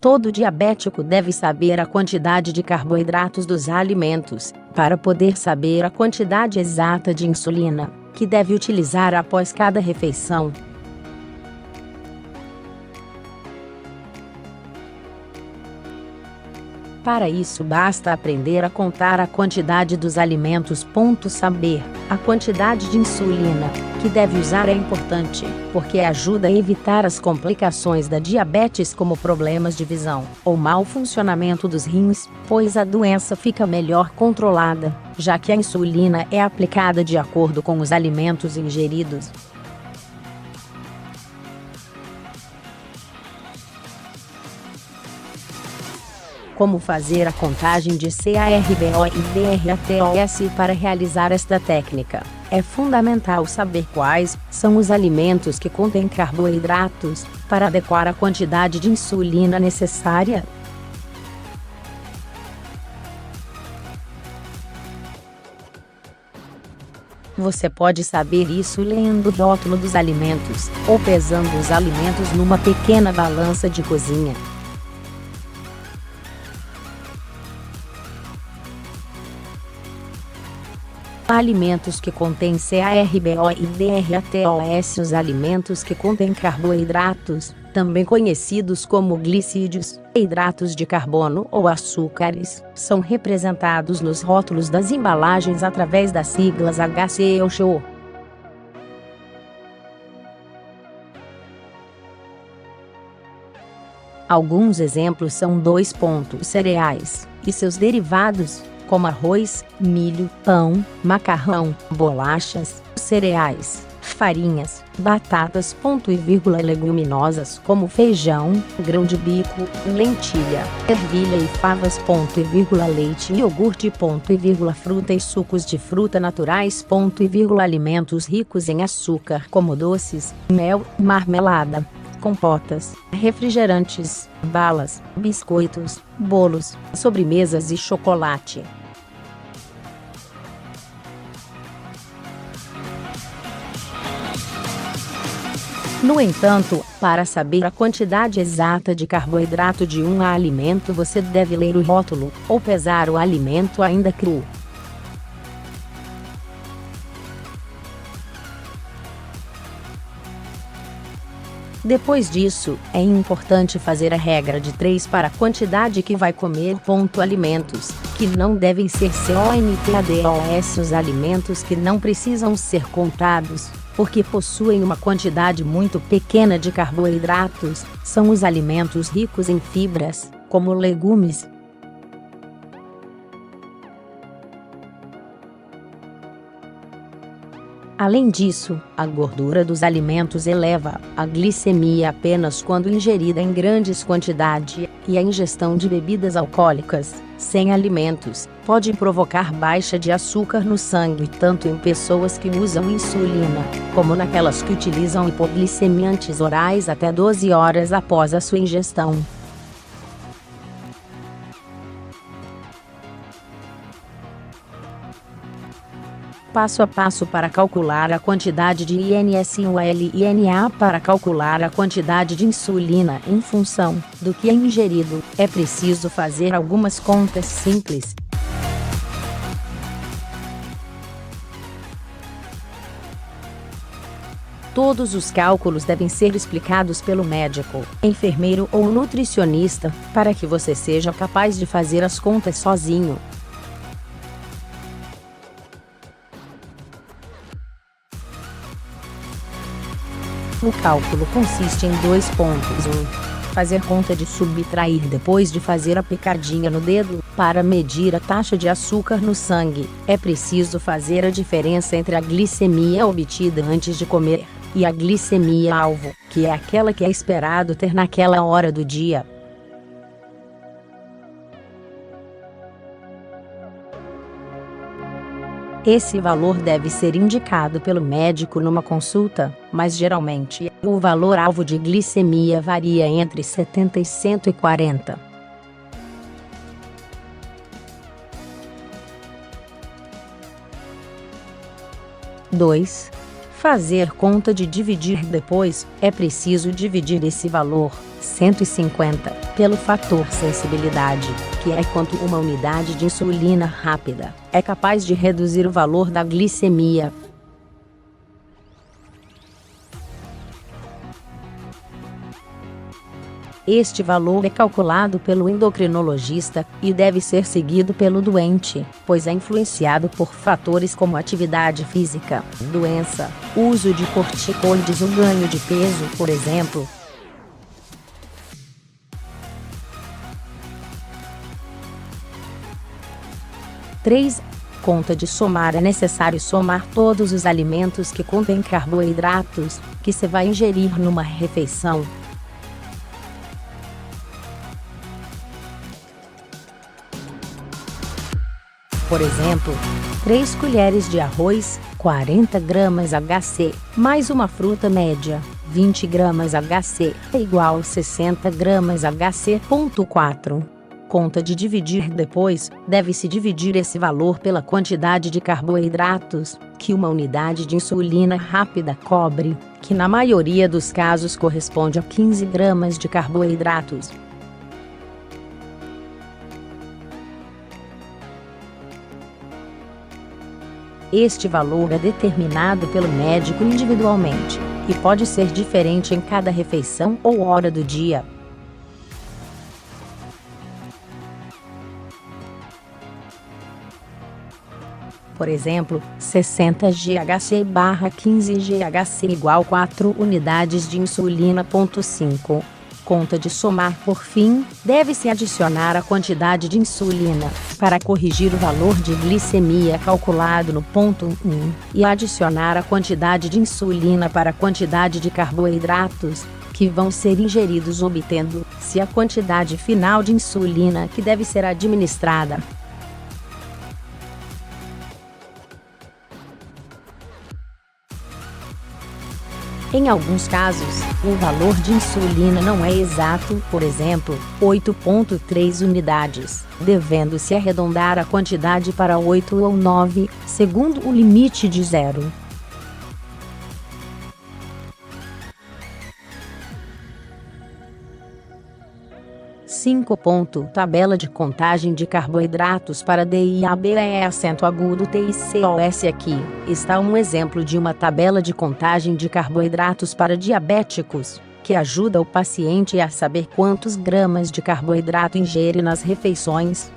Todo diabético deve saber a quantidade de carboidratos dos alimentos, para poder saber a quantidade exata de insulina que deve utilizar após cada refeição. Para isso basta aprender a contar a quantidade dos alimentos. Saber a quantidade de insulina que deve usar é importante, porque ajuda a evitar as complicações da diabetes, como problemas de visão ou mau funcionamento dos rins, pois a doença fica melhor controlada, já que a insulina é aplicada de acordo com os alimentos ingeridos. Como fazer a contagem de CARBO e DRATOS para realizar esta técnica? É fundamental saber quais são os alimentos que contêm carboidratos, para adequar a quantidade de insulina necessária. Você pode saber isso lendo o rótulo dos alimentos, ou pesando os alimentos numa pequena balança de cozinha. Alimentos que contêm CARBO e DRATOS. Os alimentos que contêm carboidratos, também conhecidos como glicídios, hidratos de carbono ou açúcares, são representados nos rótulos das embalagens através das siglas HC ou XO. Alguns exemplos são cereais e seus derivados, como arroz, milho, pão, macarrão, bolachas, cereais, farinhas, batatas, leguminosas como feijão, grão de bico, lentilha, ervilha e favas, leite, iogurte, fruta e sucos de fruta naturais, alimentos ricos em açúcar como doces, mel, marmelada, compotas, refrigerantes, balas, biscoitos, bolos, sobremesas e chocolate. No entanto, para saber a quantidade exata de carboidrato de um alimento, você deve ler o rótulo, ou pesar o alimento ainda cru. Depois disso, é importante fazer a regra de 3 para a quantidade que vai comer. Alimentos que não devem ser CONTADOS. Os alimentos que não precisam ser contados, porque possuem uma quantidade muito pequena de carboidratos, são os alimentos ricos em fibras, como legumes. Além disso, a gordura dos alimentos eleva a glicemia apenas quando ingerida em grandes quantidades, e a ingestão de bebidas alcoólicas, sem alimentos, pode provocar baixa de açúcar no sangue, tanto em pessoas que usam insulina, como naquelas que utilizam hipoglicemiantes orais até 12 horas após a sua ingestão. Passo a passo para calcular a quantidade de INSUL e INA. Para calcular a quantidade de insulina em função do que é ingerido, é preciso fazer algumas contas simples. Todos os cálculos devem ser explicados pelo médico, enfermeiro ou nutricionista, para que você seja capaz de fazer as contas sozinho. O cálculo consiste em 2 pontos. 1. Fazer conta de subtrair depois de fazer a picadinha no dedo. Para medir a taxa de açúcar no sangue, é preciso fazer a diferença entre a glicemia obtida antes de comer e a glicemia alvo, que é aquela que é esperado ter naquela hora do dia. Esse valor deve ser indicado pelo médico numa consulta, mas geralmente, o valor alvo de glicemia varia entre 70 e 140. Fazer conta de dividir depois, é preciso dividir esse valor 150, pelo fator sensibilidade, que é quanto uma unidade de insulina rápida é capaz de reduzir o valor da glicemia. Este valor é calculado pelo endocrinologista e deve ser seguido pelo doente, pois é influenciado por fatores como atividade física, doença, uso de corticoides ou ganho de peso, por exemplo. Conta de somar. É necessário somar todos os alimentos que contêm carboidratos, que se vai ingerir numa refeição. Por exemplo, 3 colheres de arroz, 40 gramas HC, mais uma fruta média, 20 gramas HC, é igual a 60 gramas HC.4. Conta de dividir. Depois, deve-se dividir esse valor pela quantidade de carboidratos que uma unidade de insulina rápida cobre, que na maioria dos casos corresponde a 15 gramas de carboidratos. Este valor é determinado pelo médico individualmente, e pode ser diferente em cada refeição ou hora do dia. Por exemplo, 60 GHC/15 GHC igual 4 unidades de insulina. 5. Conta de somar. Por fim, deve-se adicionar a quantidade de insulina, para corrigir o valor de glicemia calculado no ponto 1, e adicionar a quantidade de insulina para a quantidade de carboidratos que vão ser ingeridos, obtendo-se a quantidade final de insulina que deve ser administrada. Em alguns casos, o valor de insulina não é exato, por exemplo, 8,3 unidades, devendo-se arredondar a quantidade para 8 ou 9, segundo o limite de 0. Tabela de contagem de carboidratos para diabetes. Aqui está um exemplo de uma tabela de contagem de carboidratos para diabéticos, que ajuda o paciente a saber quantos gramas de carboidrato ingere nas refeições.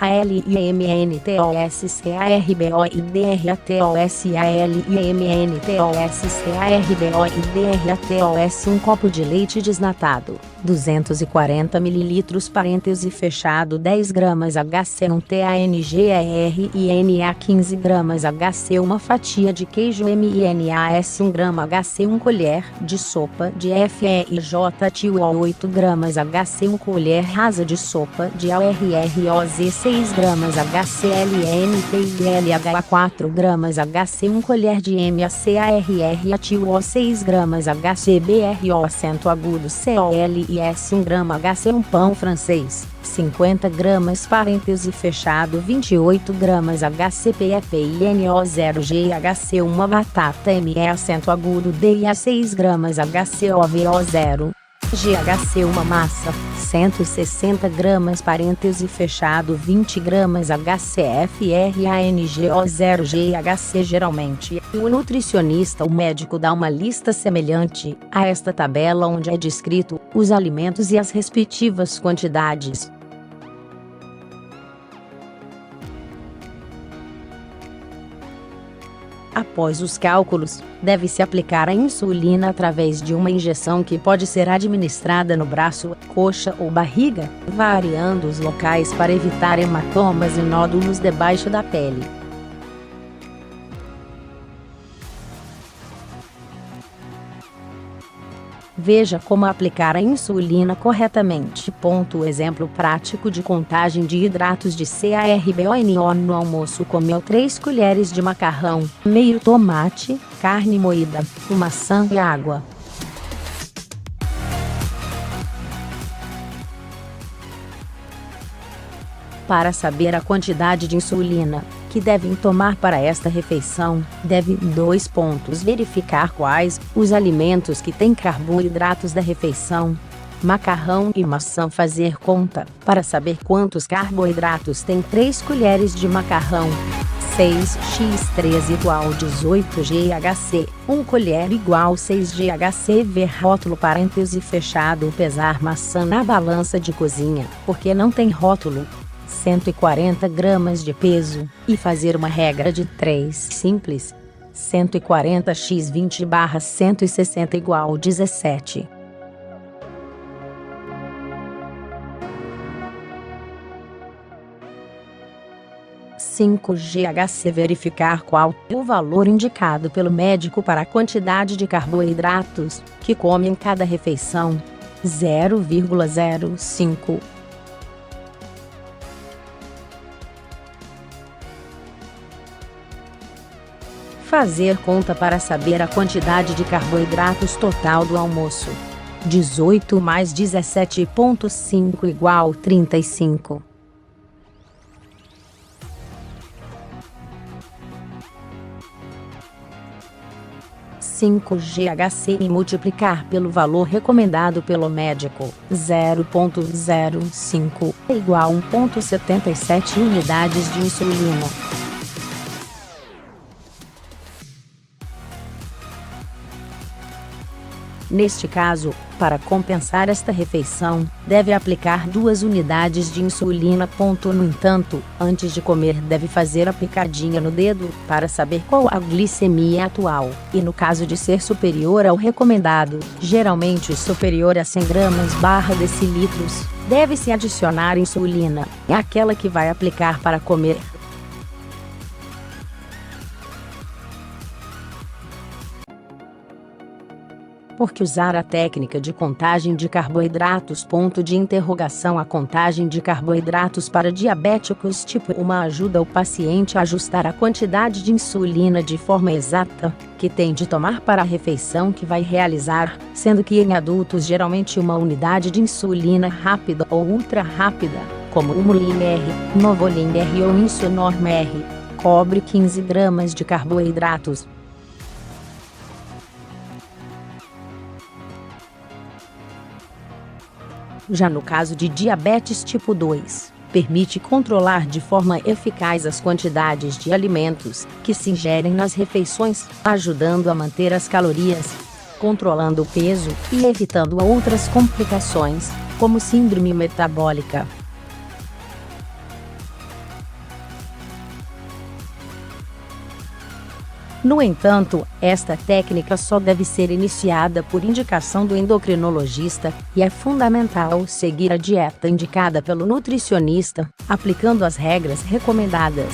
ALIMNTOSCARBOIDRATOSALIMNTOSCARBOIDRATOS. Um copo de leite desnatado, 240 ml, parêntese fechado, 10 gramas HC1 TANGERINA 15 gramas HC, uma fatia de queijo MINAS 1 grama HC, 1 colher de sopa de FEIJTIO 8 gramas HC, 1 colher rasa de sopa de ARROZ 6 gramas HCLNTILH 4 gramas HC, 1 colher de MACARR 6 gramas HCBRO acento agudo COLIS 1 grama HC, 1 pão francês, 50 gramas parêntese fechado 28 gramas HCPFINO 0 GHC, uma batata ME acento agudo DIA 6 gramas HCOVO 0 GHC, uma massa, 160 gramas parêntese fechado 20 gramas HCFRANGO 0 GHC. Geralmente, o nutricionista ou médico dá uma lista semelhante a esta tabela, onde é descrito os alimentos e as respectivas quantidades. Após os cálculos, deve-se aplicar a insulina através de uma injeção que pode ser administrada no braço, coxa ou barriga, variando os locais para evitar hematomas e nódulos debaixo da pele. Veja como aplicar a insulina corretamente. Exemplo prático de contagem de hidratos de carbo. No almoço comeu 3 colheres de macarrão, meio tomate, carne moída, uma maçã e água. Para saber a quantidade de insulina, que devem tomar para esta refeição. Deve 2 pontos verificar quais os alimentos que têm carboidratos da refeição. Macarrão e maçã. Fazer conta para saber quantos carboidratos tem 3 colheres de macarrão. 6x3 igual 18 GHC, 1 colher igual 6 GHC. Ver rótulo parêntese fechado. Pesar maçã na balança de cozinha, porque não tem rótulo. 140 gramas de peso, e fazer uma regra de 3 simples. 140x20/160 igual 17. 5 GHC. Verificar qual o valor indicado pelo médico para a quantidade de carboidratos que come em cada refeição. 0,05. Fazer conta para saber a quantidade de carboidratos total do almoço. 18 mais 17,5 igual 35. 5 GHC e multiplicar pelo valor recomendado pelo médico. 0,05 igual 1,77 unidades de insulina. Neste caso, para compensar esta refeição, deve aplicar 2 unidades de insulina. No entanto, antes de comer deve fazer a picadinha no dedo, para saber qual a glicemia atual, e no caso de ser superior ao recomendado, geralmente superior a 100 gramas/decilitros, deve-se adicionar insulina, aquela que vai aplicar para comer. Por que usar a técnica de contagem de carboidratos? A contagem de carboidratos para diabéticos tipo 1 ajuda o paciente a ajustar a quantidade de insulina de forma exata, que tem de tomar para a refeição que vai realizar, sendo que em adultos geralmente uma unidade de insulina rápida ou ultra rápida, como Humulin R, Novolin R ou Insunorm R, cobre 15 gramas de carboidratos. Já no caso de diabetes tipo 2, permite controlar de forma eficaz as quantidades de alimentos que se ingerem nas refeições, ajudando a manter as calorias, controlando o peso e evitando outras complicações, como síndrome metabólica. No entanto, esta técnica só deve ser iniciada por indicação do endocrinologista, e é fundamental seguir a dieta indicada pelo nutricionista, aplicando as regras recomendadas.